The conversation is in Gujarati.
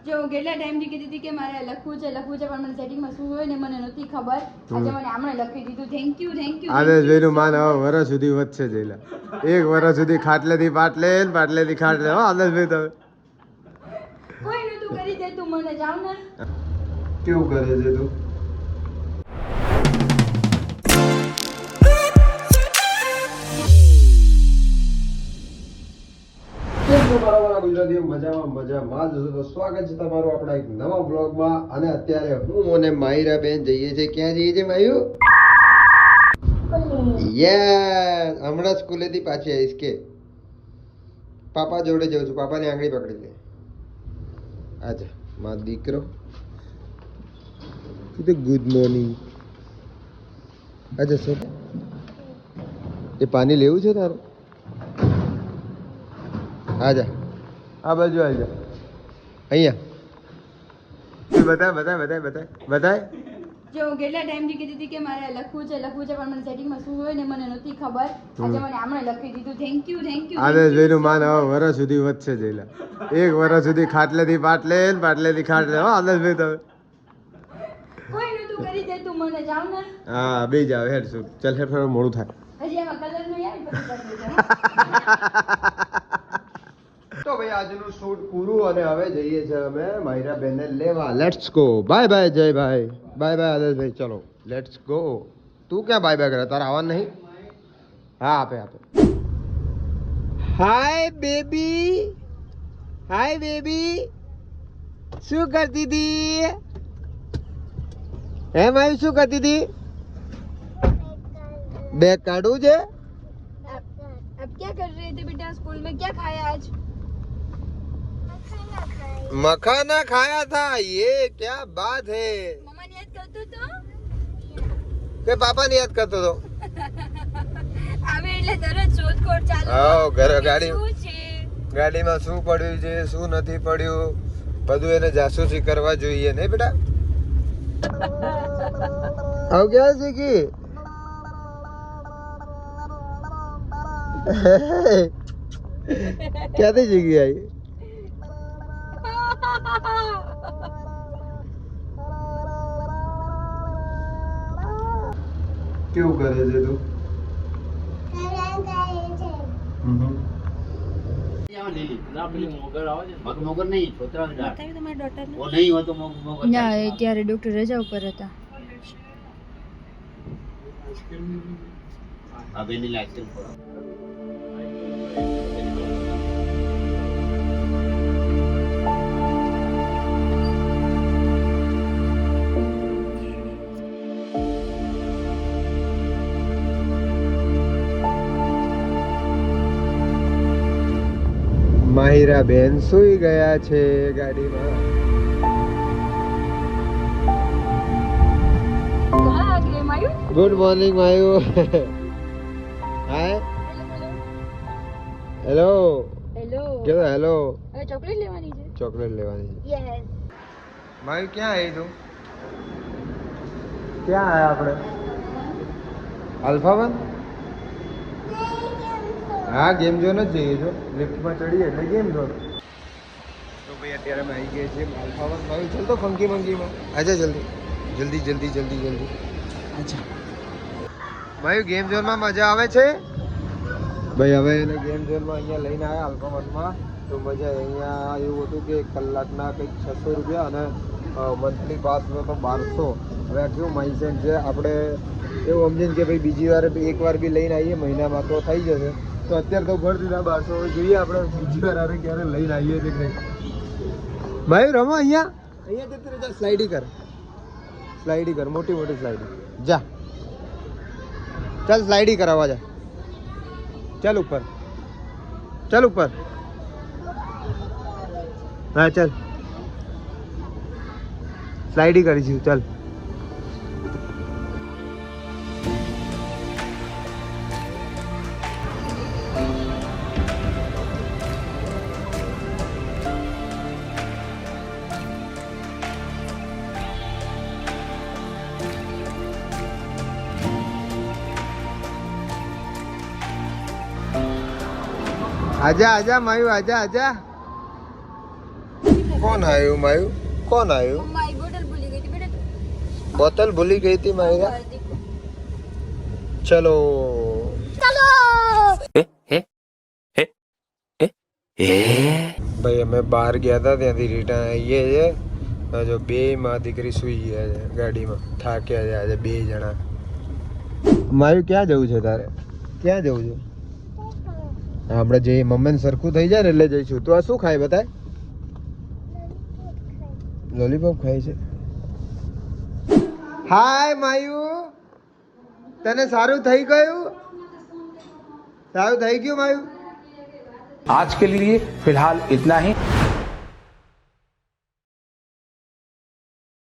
જો કેટલા ટાઈમથી કીધી હતી કે મારે લખવું છે પણ મને સેટિંગમાં શું હોય ને મને નથી ખબર. આજે મને આમણે લખી દીધું. Thank you. આદેશભાઈનું માન હવે વર્ષ સુધી વધશે જઈલા. એક વર્ષ સુધી ખાટલેથી પાટલે ને પાટલેથી ખાટલે. હો આદેશભાઈ તમે કોઈ નતું કરી દે તું મને જાવ ને. કેવું કરે છે તું? ગુજરાતી મજામાં તો સ્વાગત છે તમારું આપણા એક નવા બ્લોગમાં. અને અત્યારે હું અને માહિરા બેન જઈએ છીએ. ક્યાં જઈએ છીએ માયુ? યસ, હમણાં સ્કૂલેથી પાછી આવીશ કે પાપા જોડે જઉં છું. પાપાની આંગળી પકડી લે. આજા મારો દીકરો. Good morning. આજા સર, એ પાણી લેવું છે તારે? આજા આ બાજુ આજા. અહીંયા બતાય. જો કેટલા ટાઈમથી કીધી હતી કે મારે લખવું છે પણ મને સેટિંગમાં શું હોય ને મને નથી ખબર. આજે મને આમણે લખી દીધું. Thank you. આદેશભાઈનું માન હવે વર્ષ સુધી વધશે જઈલા. એક વર્ષ સુધી ખાટલેથી પાટલે ને પાટલેથી ખાટલે. હો આદેશભાઈ તમે કોઈ નતું કરી દે તું મને જાવ ને. હા બે જાવ હેડ શું. ચાલ હેડ થોડું મોડું થાય. હજી એમાં કલર નું યાર પછી કરી દેજો. તો ભાઈ આજનું શૂટ પૂરું અને હવે જઈએ છીએ અમે માહિરા બેનને લેવા. Let's go. By bye Jay ભાઈ. બાય બાય આદેશભાઈ. ચલો લેટ્સ ગો. તું ક્યાં બાય બાય કરે? તારે આવવાનું નહીં? હા આપે. હાય બેબી. શું કરતી હતી? હે મારી શું કરતી હતી? બેગ કાઢું છે. अब क्या कर रहे थे बेटा? स्कूल में क्या खाया आज? मखाना खाया था. ये क्या बात है? मम्मा ने याद करतो तो કે પાપા ને યાદ કરતો તો? આવે એટલે તરત શોધખોળ ચાલુ. આવો ઘરે ગાડી શું છે? ગાડીમાં શું પડ્યું છે શું નથી પડ્યું બધું એને જાસૂસી કરવા જોઈએ ને બેટા. આવ ક્યાં શીખી? ક્યાંથી શીખી આવી? કેવું કરે છે તું? ત્યારે ડોક્ટર રજા ઉપર હતા. માહિરા બેન સુઈ ગયા છે ગાડીમાં. Good morning Mayu. Hi hello. કેવો હેલો? હવે ચોકલેટ લેવાની છે. ચોકલેટ લેવાની છે. યસ. માયુ ક્યાં આવી તું? ક્યાં આયા આપણે? આલ્ફા 1? હા ગેમ ઝોન જ જઈએ છો. લિફ્ટમાં ચડીએ એટલે ગેમ ઝોન. તો ભાઈ અત્યારે અમે આવી ગયા છીએ આલ્ફા 1. માયુ ચાલ તો ફંકી મંકીમાં. આજા જલ્દી. અચ્છા માયુ ગેમ ઝોનમાં મજા આવે છે ભાઈ. હવે એને ગેમ ઝોનમાં અહીંયા લઈને આવ્યા આલ્ફા 1માં. તો મજા અહીંયા એવું હતું કે કલાકના કંઈક 600 રૂપિયા અને મંથલી પાસ તો 1200. હવે આ કેવું માઇન્ડસેટ છે આપણે એવું સમજીને કે ભાઈ બીજી વાર એક વાર બી લઈને આવીએ મહિનામાં તો થઈ જશે. તો અત્યારે તો ભર દીધા 1200. હવે જોઈએ આપણે બીજી વાર આવે ક્યારે લઈને આવીએ કે નહીં. ભાઈ રમો અહીંયા જતી રહે. સ્લાઇડી કર મોટી સ્લાઇડી. જા ચાલ સ્લાઇડી કરાવવા જા. ચાલ ઉપર. હા ચાલ સ્લાઇડી કરીશું. ચાલ આજા માયુ આજા. कौन आयो मायू कौन आयो मम्मा ये बोतल भूली गई थी बेटा बोतल भूली गई थी मायरा चलो चलो भाई मैं बाहर गया था ત્યાંથી રિટર્ન આવીએ છે જો બે માં દીકરી સુઈ ગયા છે ગાડીમાં થાક્યા છે આજે બે જણા માયુ ક્યાં જવું છે તારે ક્યાં જવું છે આપણે જે મમ્મીને સરખું થઈ જાય ને એટલે જઈશું તું આ શું ખાય બતાય લોલીપોપ ખાય છે હાય માયુ તને સારું થઈ ગયું સારું થઈ ગયું માયુ आज के लिए फिलहाल इतना ही।